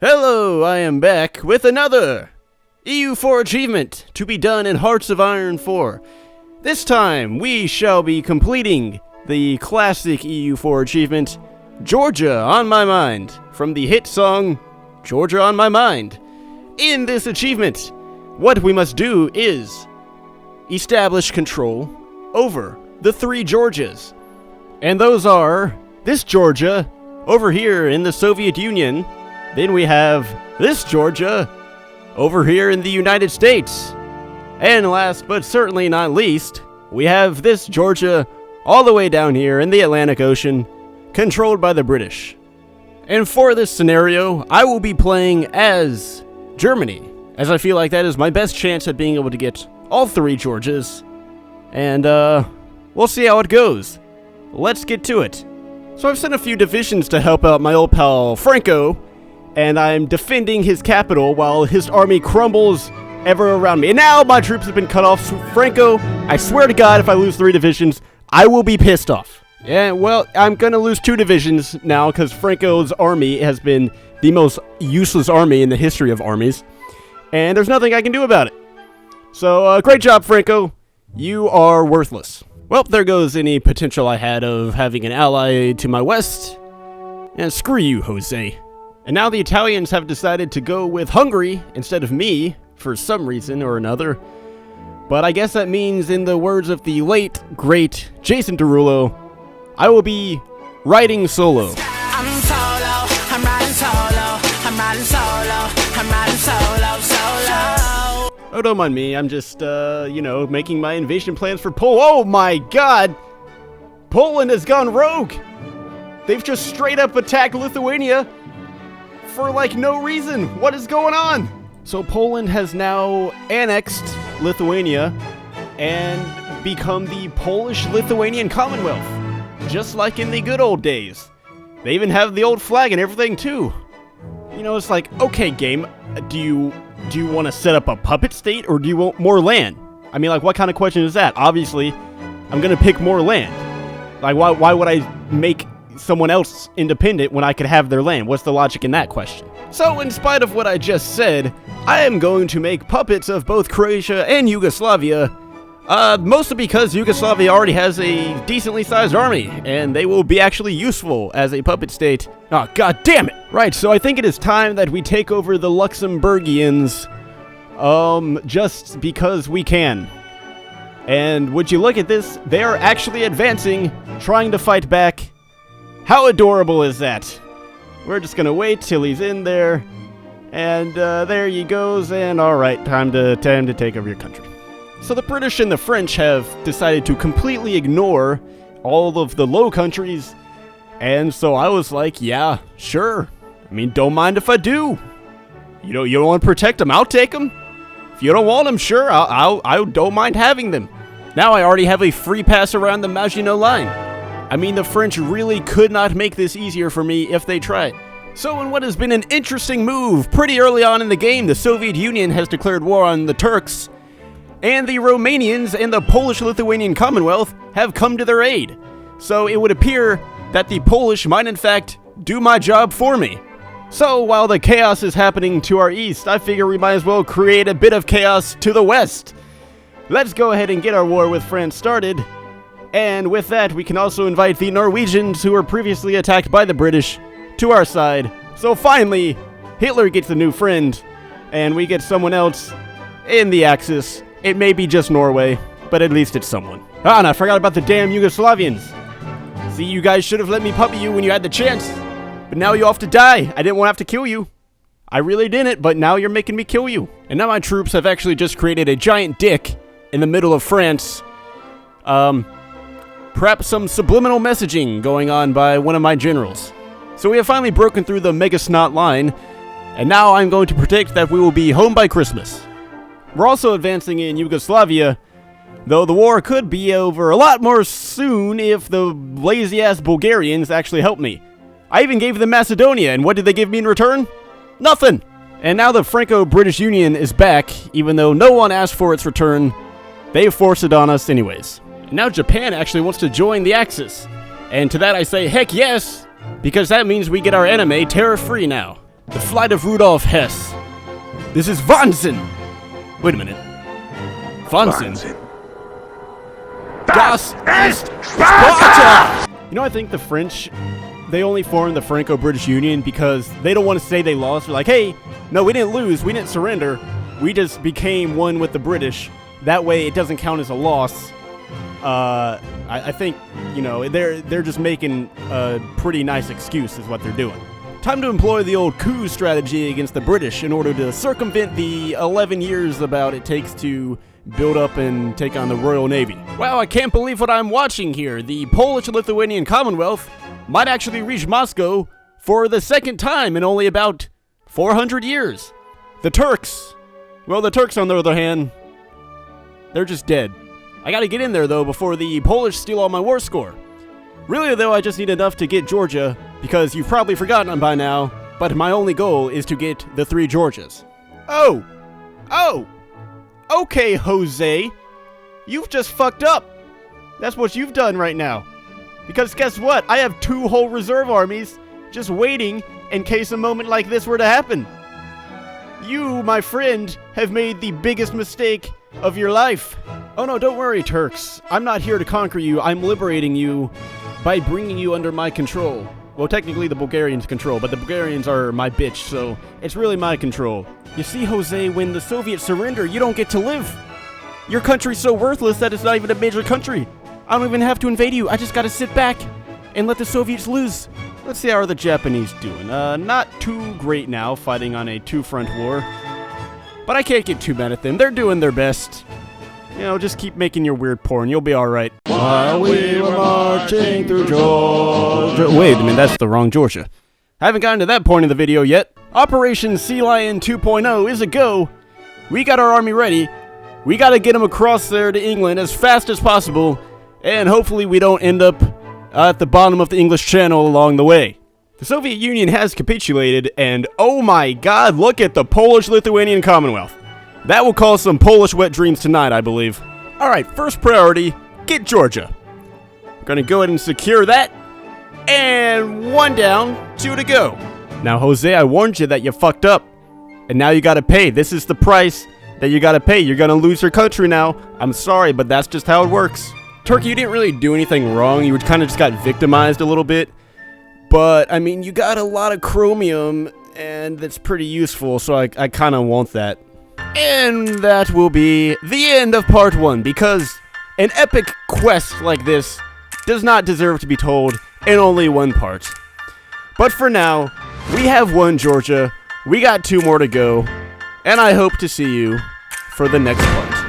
Hello, I am back with another EU4 achievement to be done in Hearts of Iron 4. This time, we shall be completing the classic EU4 achievement, Georgia on My Mind, from the hit song, Georgia on My Mind. In this achievement, what we must do is establish control over the three Georgias. And those are this Georgia over here in the Soviet Union. Then we have this Georgia over here in the United States. And last but certainly not least, we have this Georgia all the way down here in the Atlantic Ocean, controlled by the British. And for this scenario, I will be playing as Germany, as I feel like that is my best chance at being able to get all three Georgias. And we'll see how it goes. Let's get to it. So I've sent a few divisions to help out my old pal Franco, and I'm defending his capital while his army crumbles ever around me. And now my troops have been cut off. So Franco, I swear to God, if I lose 3 divisions, I will be pissed off. Yeah, well, I'm gonna lose 2 divisions now because Franco's army has been the most useless army in the history of armies, and there's nothing I can do about it. So, great job, Franco. You are worthless. Well, there goes any potential I had of having an ally to my west. And screw you, Jose. And now the Italians have decided to go with Hungary instead of me, for some reason or another. But I guess that means, in the words of the late, great Jason Derulo, I will be riding solo. I'm solo, I'm riding solo, I'm riding solo, I'm riding solo, solo. Oh, don't mind me, I'm just, making my invasion plans for Poland. Oh my god! Poland has gone rogue! They've just straight up attacked Lithuania for, no reason. What is going on? So Poland has now annexed Lithuania and become the Polish-Lithuanian Commonwealth, just like in the good old days. They even have the old flag and everything, too. You know, it's like, okay, game, do you want to set up a puppet state, or do you want more land? I mean, what kind of question is that? Obviously, I'm gonna pick more land. Why would I make someone else independent when I could have their land? What's the logic in that question? So, in spite of what I just said, I am going to make puppets of both Croatia and Yugoslavia, mostly because Yugoslavia already has a decently sized army, and they will be actually useful as a puppet state. Oh, god damn it! Right, so I think it is time that we take over the Luxembourgians, just because we can. And would you look at this? They are actually advancing, trying to fight back. How adorable is that? We're just gonna wait till he's in there, and there he goes, and alright, time to take over your country. So the British and the French have decided to completely ignore all of the Low Countries, and so I was like, yeah, sure. I mean, don't mind if I do. You don't want to protect them, I'll take them. If you don't want them, sure, I don't mind having them. Now I already have a free pass around the Maginot Line. I mean, the French really could not make this easier for me if they tried. So in what has been an interesting move, pretty early on in the game, the Soviet Union has declared war on the Turks, and the Romanians and the Polish-Lithuanian Commonwealth have come to their aid. So it would appear that the Polish might in fact do my job for me. So while the chaos is happening to our east, I figure we might as well create a bit of chaos to the west. Let's go ahead and get our war with France started. And with that, we can also invite the Norwegians, who were previously attacked by the British, to our side. So finally, Hitler gets a new friend, and we get someone else in the Axis. It may be just Norway, but at least it's someone. Ah, and I forgot about the damn Yugoslavians. See, you guys should have let me puppy you when you had the chance. But now you have to die. I didn't want to have to kill you. I really didn't, but now you're making me kill you. And now my troops have actually just created a giant dick in the middle of France. Perhaps some subliminal messaging going on by one of my generals. So we have finally broken through the Mega Snot line, and now I'm going to predict that we will be home by Christmas. We're also advancing in Yugoslavia, though the war could be over a lot more soon if the lazy-ass Bulgarians actually help me. I even gave them Macedonia, and what did they give me in return? Nothing! And now the Franco-British Union is back, even though no one asked for its return. They forced it on us anyways. And now Japan actually wants to join the Axis. And to that I say, heck yes! Because that means we get our anime tariff-free now. The flight of Rudolf Hess. This is Wahnsinn. Wait a minute. Wahnsinn. Das ist Sparta! You know, I think the French, they only formed the Franco-British Union because they don't want to say they lost. They're like, hey, no, we didn't lose. We didn't surrender. We just became one with the British. That way it doesn't count as a loss. I think, you know, they're just making a pretty nice excuse is what they're doing. Time to employ the old coup strategy against the British in order to circumvent the 11 years about it takes to build up and take on the Royal Navy. Wow, I can't believe what I'm watching here. The Polish-Lithuanian Commonwealth might actually reach Moscow for the second time in only about 400 years. The Turks, well, the Turks on the other hand, they're just dead. I gotta get in there though before the Polish steal all my war score. Really though, I just need enough to get Georgia, because you've probably forgotten them by now, but my only goal is to get the 3 Georgias. Oh! Okay, Jose. You've just fucked up. That's what you've done right now. Because guess what? I have 2 whole reserve armies just waiting in case a moment like this were to happen. You, my friend, have made the biggest mistake of your life. Oh no, don't worry, Turks. I'm not here to conquer you. I'm liberating you by bringing you under my control. Well, technically the Bulgarians control, but the Bulgarians are my bitch, so it's really my control. You see, Jose, when the Soviets surrender, you don't get to live. Your country's so worthless that it's not even a major country. I don't even have to invade you. I just gotta sit back and let the Soviets lose. Let's see how are the Japanese doing. Not too great now, fighting on a 2-front war. But I can't get too mad at them. They're doing their best. You know, just keep making your weird porn. You'll be alright. While we were marching through Georgia. Wait a minute, that's the wrong Georgia. I haven't gotten to that point in the video yet. Operation Sea Lion 2.0 is a go. We got our army ready. We gotta get them across there to England as fast as possible. And hopefully we don't end up at the bottom of the English Channel along the way. The Soviet Union has capitulated, and oh my god, look at the Polish-Lithuanian Commonwealth. That will cause some Polish wet dreams tonight, I believe. Alright, first priority, get Georgia. Gonna go ahead and secure that. And 1 down, 2 to go. Now, Jose, I warned you that you fucked up. And now you gotta pay. This is the price that you gotta pay. You're gonna lose your country now. I'm sorry, but that's just how it works. Turkey, you didn't really do anything wrong. You kind of just got victimized a little bit. But, I mean, you got a lot of chromium, and that's pretty useful, so I kind of want that. And that will be the end of part 1, because an epic quest like this does not deserve to be told in only 1 part. But for now, we have 1 Georgia, we got 2 more to go, and I hope to see you for the next part.